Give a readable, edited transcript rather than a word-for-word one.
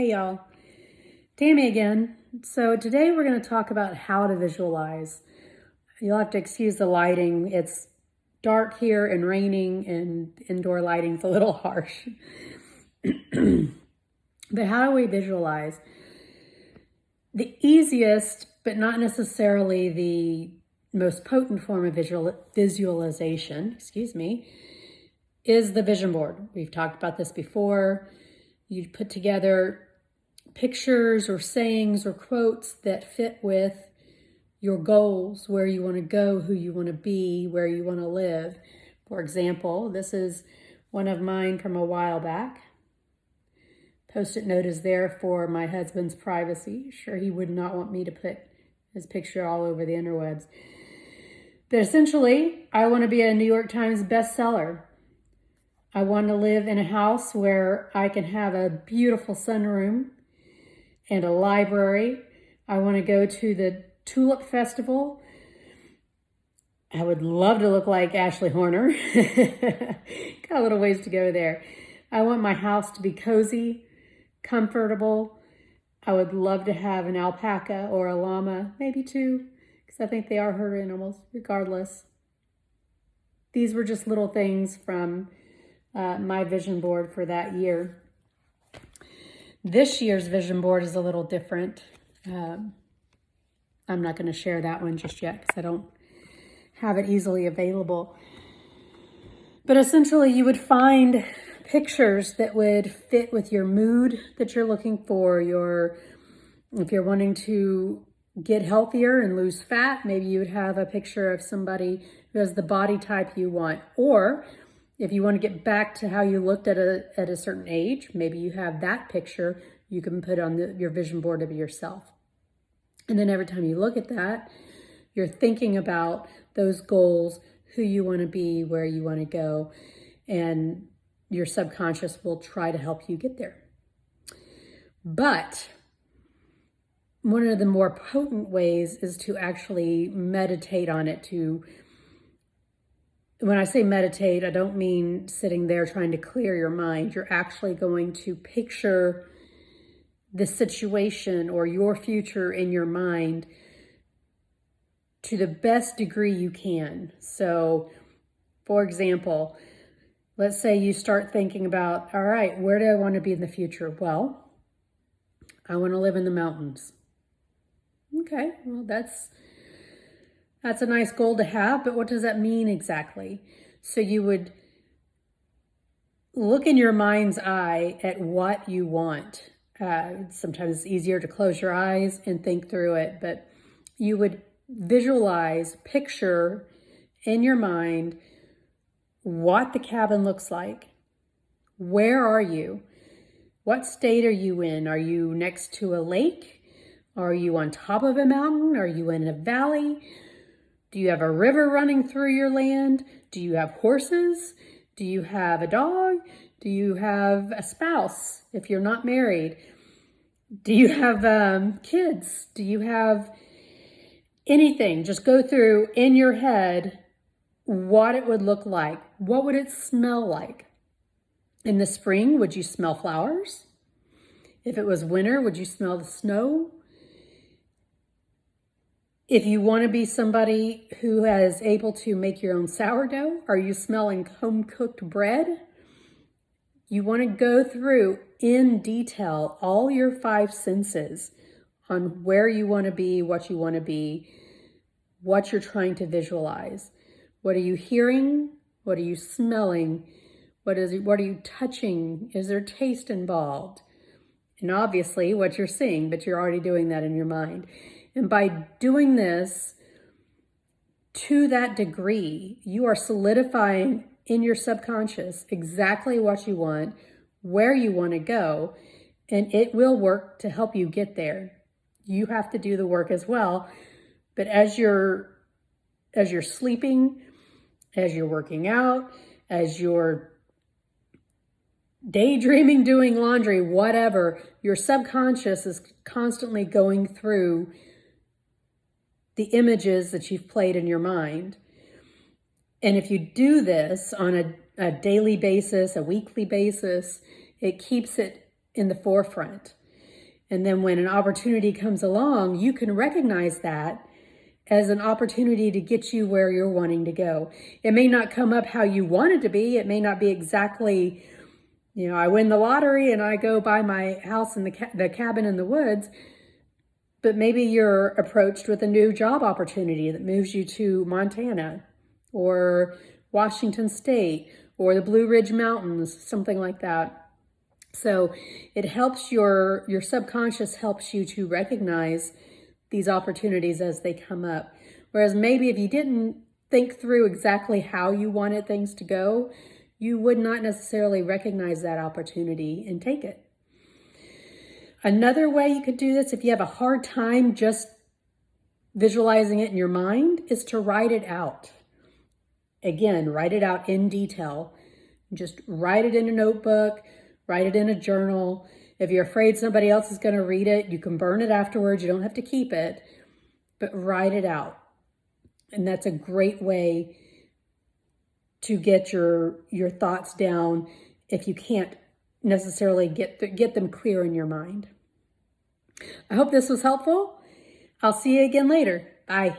Hey y'all, Tammy again. So today we're going to talk about how to visualize. You'll have to excuse the lighting. It's dark here and raining, and indoor lighting's a little harsh. But how do we visualize? The easiest, but not necessarily the most potent form of visualization, is the vision board. We've talked about this before. You put together pictures or sayings or quotes that fit with your goals, where you want to go, who you want to be, where you want to live. For example, this is one of mine from a while back. Post-it note is there for my husband's privacy. Sure, he would not want me to put his picture all over the interwebs. But essentially, I want to be a New York Times bestseller. I want to live in a house where I can have a beautiful sunroom and a library. I want to go to the Tulip Festival. I would love to look like Ashley Horner. Got a little ways to go there. I want my house to be cozy, comfortable. I would love to have an alpaca or a llama, maybe two, because I think they are herd animals, regardless. These were just little things from my vision board for that year. This year's vision board is a little different. I'm not going to share that one just yet because I don't have it easily available. But essentially, you would find pictures that would fit with your mood that you're looking for. If you're wanting to get healthier and lose fat, maybe you would have a picture of somebody who has the body type you want. Or if you want to get back to how you looked at a certain age, maybe you have that picture you can put on your vision board of yourself. And then every time you look at that, you're thinking about those goals, who you want to be, where you want to go, and your subconscious will try to help you get there. But one of the more potent ways is to actually meditate on it. When I say meditate, I don't mean sitting there trying to clear your mind. You're actually going to picture the situation or your future in your mind to the best degree you can. So, for example, let's say you start thinking about, all right, where do I want to be in the future? Well, I want to live in the mountains. Okay, well, that's a nice goal to have, but what does that mean exactly? So you would look in your mind's eye at what you want. Sometimes it's easier to close your eyes and think through it, but you would visualize, picture in your mind what the cabin looks like. Where are you? What state are you in? Are you next to a lake? Are you on top of a mountain? Are you in a valley? Do you have a river running through your land? Do you have horses? Do you have a dog? Do you have a spouse if you're not married? Do you have kids? Do you have anything? Just go through in your head what it would look like. What would it smell like? In the spring, would you smell flowers? If it was winter, would you smell the snow? If you want to be somebody who is able to make your own sourdough, are you smelling home-cooked bread? You want to go through in detail all your five senses on where you want to be, what you want to be, what you're trying to visualize. What are you hearing? What are you smelling? What are you touching? Is there taste involved? And obviously what you're seeing, but you're already doing that in your mind. And by doing this to that degree, you are solidifying in your subconscious exactly what you want, where you want to go, and it will work to help you get there. You have to do the work as well. But as you're sleeping, as you're working out, as you're daydreaming, doing laundry, whatever, your subconscious is constantly going through the images that you've played in your mind. And if you do this on a daily basis, a weekly basis, it keeps it in the forefront. And then when an opportunity comes along, you can recognize that as an opportunity to get you where you're wanting to go. It may not come up how you want it to be. It may not be exactly, I win the lottery and I go buy my house in the cabin in the woods. But maybe you're approached with a new job opportunity that moves you to Montana or Washington State or the Blue Ridge Mountains, something like that. So it helps your subconscious helps you to recognize these opportunities as they come up. Whereas maybe if you didn't think through exactly how you wanted things to go, you would not necessarily recognize that opportunity and take it. Another way you could do this, if you have a hard time just visualizing it in your mind, is to write it out. Again, write it out in detail. Just write it in a notebook, write it in a journal. If you're afraid somebody else is going to read it, you can burn it afterwards. You don't have to keep it, but write it out. And that's a great way to get your thoughts down if you can't necessarily get them clear in your mind. I hope this was helpful. I'll see you again later. Bye.